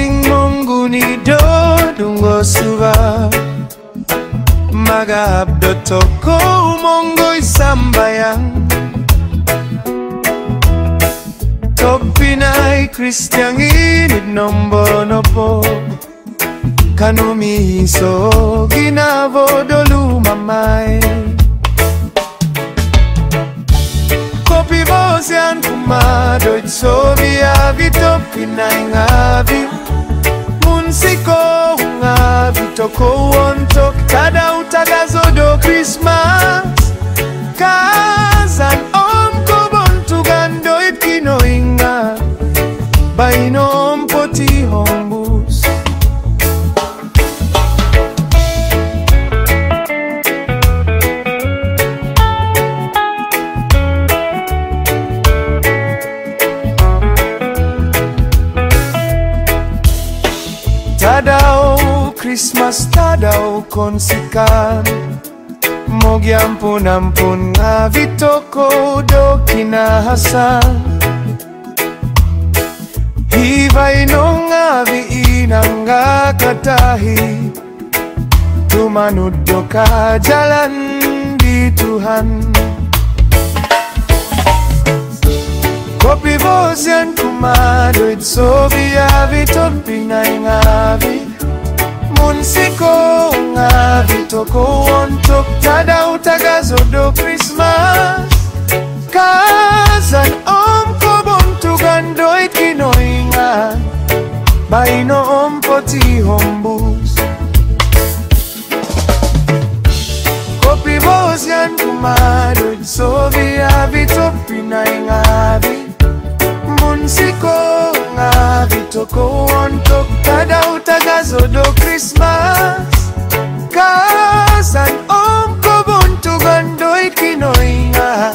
sing Mungu ni dodungo suba magabdo toko mongo isambayang topinay Christian inid nombonopo kanumiso ginavodo mamay kopi bosian kumado itsobia vitopinay ngavi munsiko ngavi toko wontok tada utagazo do Christmas kazan kobontugan do ikinoinga baino mpoti hombus tadao Christmas tadao konsikan mogiampun-ampun ngavi toko do kinahasan hivay no ngavi inanga katahi tumanod do ka jalan di Tuhan kopi bosian kumado itsobia vitopinay ngavi munsiko ngavi toko wontok tada utagazo do Christmas kazan kobontugan do ikinoinga baino mpoti hombus kopi bosian kumado itsobia vitopinay ngavi munsiko ngavi toko wontok tada utagazo do Christmas kazan kobontugan do ikinoinga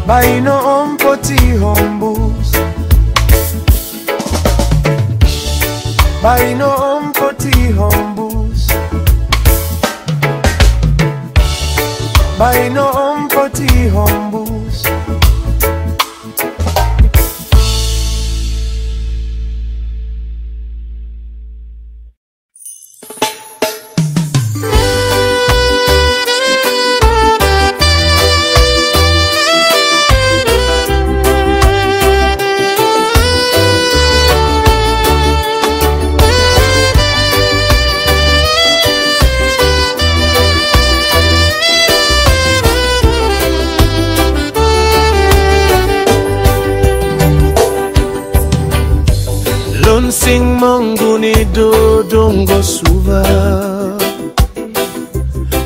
baino mpoti hombus baino mpoti hombus baino mpoti hombus sing Mungu ni dodongo suva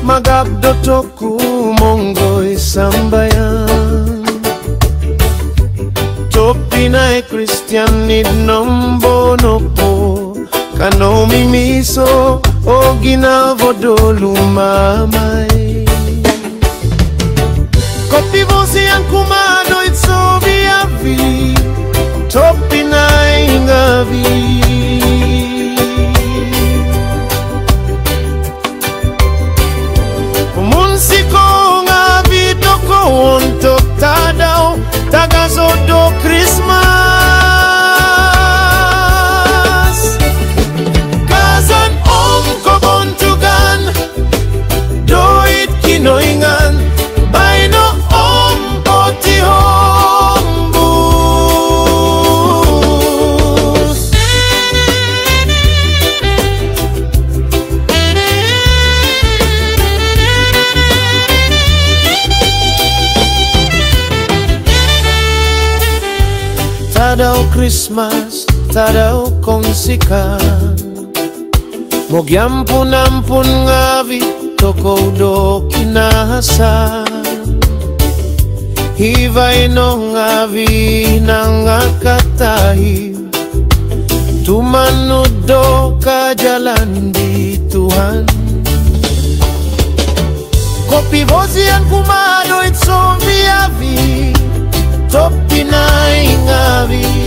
magabdo toku mongo isambayan topinay Christian ni nombonopo kanomimiso o ginavodo lumamay kopi bosian kumado itsobiavi topinay ngavi munsiko ngavi toko wontok tadao tagazo do Christmas kazan kobontugan do it kinoingan baino mpoti tadao Christmas, tadao konsikan mogiampun-ampun ngavi toko do kinahasan hivay no ngavi nangakatahi tumanod do ka jalan di Tuhan kopi bosian kumado itsobiavi topinay ngavi